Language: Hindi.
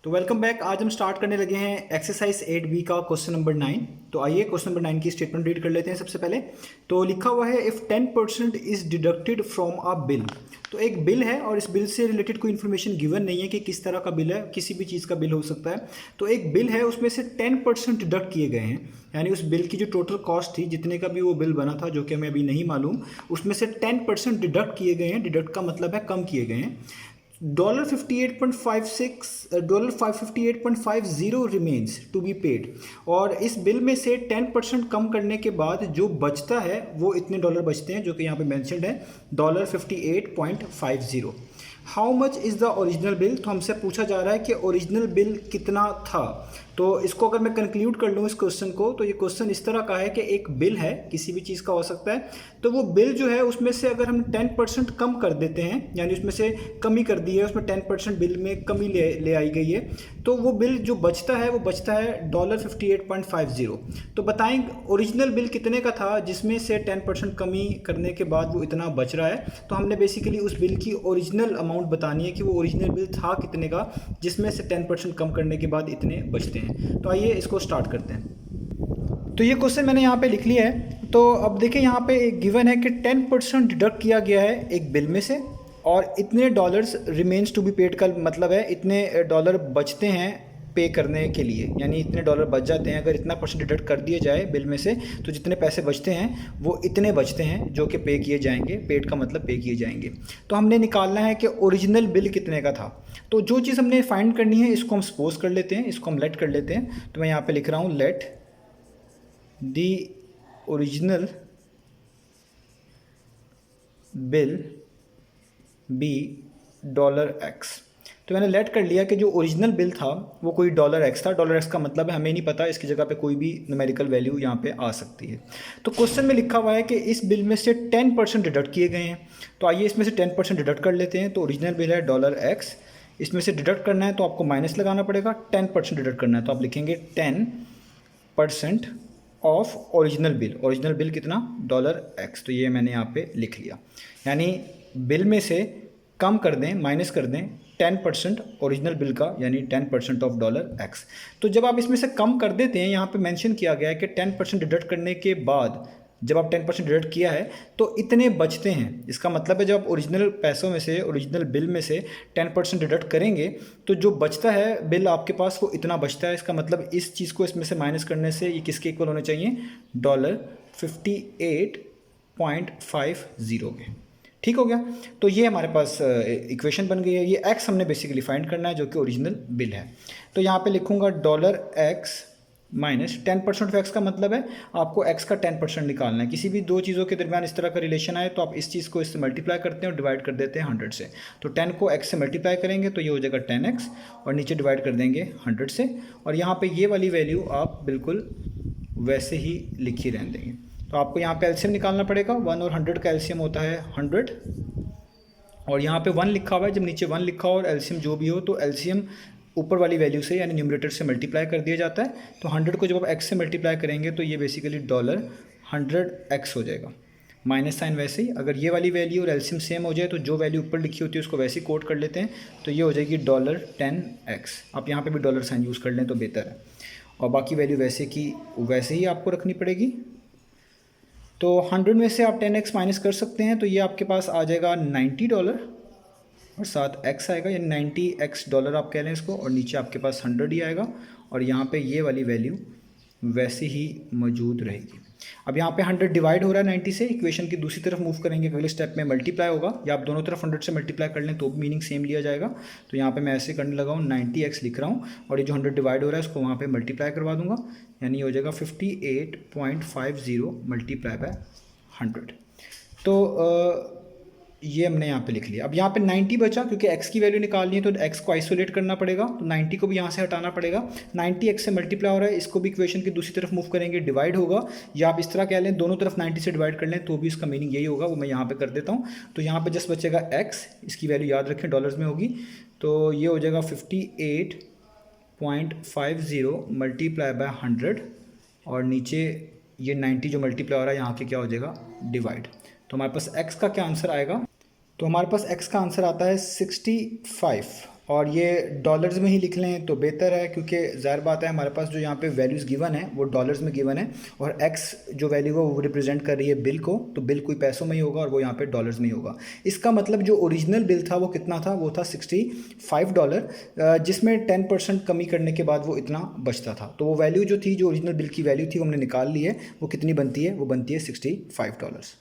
तो वेलकम बैक। आज हम स्टार्ट करने लगे हैं एक्सरसाइज 8B का क्वेश्चन नंबर 9। तो आइए क्वेश्चन नंबर 9 की स्टेटमेंट रीड कर लेते हैं। सबसे पहले तो लिखा हुआ है if 10% is deducted from a bill. तो एक बिल है और इस बिल से रिलेटेड कोई इन्फॉर्मेशन गिवन नहीं है कि किस तरह का बिल है, किसी भी चीज़ का बिल हो सकता है। तो एक बिल है, उसमें से 10% डिडक्ट किए गए हैं, यानी उस बिल की जो टोटल कॉस्ट थी, जितने का भी वो बिल बना था, जो कि हमें अभी नहीं मालूम, उसमें से 10% डिडक्ट किए गए हैं। डिडक्ट का मतलब है कम किए गए हैं। $58.50 रिमेन्स टू बी पेड। और इस बिल में से 10% कम करने के बाद जो बचता है वो इतने डॉलर बचते हैं, जो कि यहाँ पे मेंशन्ड है $58.50। How much is the original bill. तो हमसे पूछा जा रहा है कि ओरिजिनल बिल कितना था। तो इसको अगर मैं कंक्लूड कर लूँ इस क्वेश्चन को, तो ये क्वेश्चन इस तरह का है कि एक बिल है, किसी भी चीज़ का हो सकता है। तो वो बिल जो है उसमें से अगर हम 10% कम कर देते हैं, यानी उसमें से कमी कर दी है, उसमें 10% बिल में कमी ले आई गई है, तो वो बिल जो बचता है वो बचता है $58.50। तो बताएं ओरिजिनल बिल कितने का था जिसमें से 10% कमी करने के बाद वो इतना बच रहा है। तो हमने बेसिकली उस बिल की ओरिजिनल अमाउंट बतानी है कि वो ओरिजिनल बिल था कितने का जिसमें से 10% कम करने के बाद इतने बचते हैं। तो आइए इसको स्टार्ट करते हैं। तो ये क्वेश्चन मैंने यहाँ पे लिख लिया है। तो अब देखिए यहाँ पे एक गिवन है कि 10% डिडक्ट किया गया है एक बिल में से, और इतने dollars remains to be paid का मतलब है इतने डॉलर बचते हैं पे करने के लिए, यानी इतने डॉलर बच जाते हैं। अगर इतना परसेंट डिडक्ट कर दिए जाए बिल में से, तो जितने पैसे बचते हैं वो इतने बचते हैं जो कि पे किए जाएंगे। पेड का मतलब पे किए जाएंगे। तो हमने निकालना है कि ओरिजिनल बिल कितने का था। तो जो चीज़ हमने फाइंड करनी है इसको हम सपोज कर लेते हैं, इसको हम लेट कर लेते हैं। तो मैं यहाँ पे लिख रहा हूँ let the original bill be $X। तो मैंने लेट कर लिया कि जो ओरिजिनल बिल था वो कोई $X था। $X का मतलब है हमें नहीं पता, इसकी जगह पे कोई भी न्यूमेरिकल वैल्यू यहाँ पे आ सकती है। तो क्वेश्चन में लिखा हुआ है कि इस बिल में से 10% डिडक्ट किए गए हैं। तो आइए इसमें से 10% डिडक्ट कर लेते हैं। तो ओरिजिनल बिल है $X, इसमें से डिडक्ट करना है तो आपको माइनस लगाना पड़ेगा। 10% डिडक्ट करना है तो आप लिखेंगे 10% of original bill. Original bill कितना $X। तो ये मैंने यहाँ पे लिख लिया, यानी बिल में से कम कर दें, माइनस कर दें 10% ओरिजिनल बिल का, यानी 10% ऑफ $X। तो जब आप इसमें से कम कर देते हैं, यहाँ पे मेंशन किया गया है कि 10% डिडक्ट करने के बाद जब आप 10% डिडक्ट किया है तो इतने बचते हैं। इसका मतलब है जब आप ओरिजिनल पैसों में से, ओरिजिनल बिल में से 10% डिडक्ट करेंगे तो जो बचता है बिल आपके पास वो इतना बचता है। इसका मतलब इस चीज़ को इसमें से माइनस करने से ये किसके इक्वल होने चाहिए, $58.50 के। ठीक हो गया। तो ये हमारे पास इक्वेशन बन गई है। ये x हमने बेसिकली फाइंड करना है जो कि ओरिजिनल बिल है। तो यहाँ पे लिखूंगा $X माइनस 10% ऑफ x का मतलब है आपको x का 10% निकालना है। किसी भी दो चीज़ों के दरमियान इस तरह का रिलेशन आए तो आप इस चीज़ को इससे मल्टीप्लाई करते हैं और डिवाइड कर देते हैं 100 से। तो 10 को x से मल्टीप्लाई करेंगे तो ये हो जाएगा 10x, और नीचे डिवाइड कर देंगे 100 से, और यहाँ पे ये वाली वैल्यू आप बिल्कुल वैसे ही लिखी रहने देंगे। तो आपको यहाँ पे एलसीएम निकालना पड़ेगा। 1 और 100 का एलसीएम होता है 100, और यहाँ पे 1 लिखा हुआ है। जब नीचे 1 लिखा हो और एलसीएम जो भी हो तो एलसीएम ऊपर वाली वैल्यू से, यानी न्यूमरेटर से मल्टीप्लाई कर दिया जाता है। तो 100 को जब आप x से मल्टीप्लाई करेंगे तो ये बेसिकली $100x हो जाएगा। माइनस साइन वैसे ही, अगर ये वाली वैल्यू और एलसीएम सेम हो जाए तो जो वैल्यू ऊपर लिखी होती है उसको वैसे ही कोट कर लेते हैं। तो ये हो जाएगी $10x। आप यहाँ पे भी डॉलर साइन यूज़ कर लें तो बेहतर है, और बाकी वैल्यू वैसे की वैसे ही आपको रखनी पड़ेगी। तो 100 में से आप 10x माइनस कर सकते हैं, तो ये आपके पास आ जाएगा $90 और साथ x आएगा, यानी $90x आप कह लें इसको, और नीचे आपके पास 100 ही आएगा, और यहाँ पे ये वाली वैल्यू वैसे ही मौजूद रहेगी। अब यहाँ पे 100 डिवाइड हो रहा है 90 से, इक्वेशन की दूसरी तरफ मूव करेंगे, अगले स्टेप में मल्टीप्लाई होगा, या आप दोनों तरफ 100 से मल्टीप्लाई कर लें तो भी मीनिंग सेम लिया जाएगा। तो यहाँ पे मैं ऐसे करने लगा हूँ, 90x लिख रहा हूँ, और ये जो 100 डिवाइड हो रहा है उसको वहाँ पे मल्टीप्लाई करवा दूंगा, यानी हो जाएगा 58.50 मल्टीप्लाई बाय 100। तो ये हमने यहाँ पे लिख लिया। अब यहाँ पे 90 बचा, क्योंकि x की वैल्यू निकालनी है तो x को आइसोलेट करना पड़ेगा, तो 90 को भी यहाँ से हटाना पड़ेगा। 90 x से मल्टीप्लाई हो रहा है, इसको भी इक्वेशन की दूसरी तरफ मूव करेंगे, डिवाइड होगा, या आप इस तरह कह लें दोनों तरफ 90 से डिवाइड कर लें तो भी इसका मीनिंग यही होगा। वो मैं यहाँ पे कर देता हूँ। तो यहाँ पे जस्ट बचेगा x, इसकी वैल्यू याद रखें डॉलर्स में होगी, तो ये हो जाएगा 58.50 मल्टीप्लाई बाय 100, और नीचे ये 90 जो मल्टीप्लाई हो रहा है यहाँ के क्या हो जाएगा, डिवाइड। तो हमारे पास x का क्या आंसर आएगा, तो हमारे पास x का आंसर आता है 65 और ये डॉलर्स में ही लिख लें तो बेहतर है, क्योंकि ज़ाहिर बात है हमारे पास जो यहाँ पे वैल्यूज़ गिवन है वो डॉलर्स में गिवन है, और एक्स जो वैल्यू है वो रिप्रेजेंट कर रही है बिल को, तो बिल कोई पैसों में ही होगा और वो यहाँ पे डॉलर्स में ही होगा। इसका मतलब जो ओरिजिनल बिल था वो कितना था, वो था $65, जिसमें 10% कमी करने के बाद वो इतना बचता था। तो वो वैल्यू जो थी, जो ओरिजिनल बिल की वैल्यू थी, वो हमने निकाल ली है। वो कितनी बनती है, वो बनती है $65।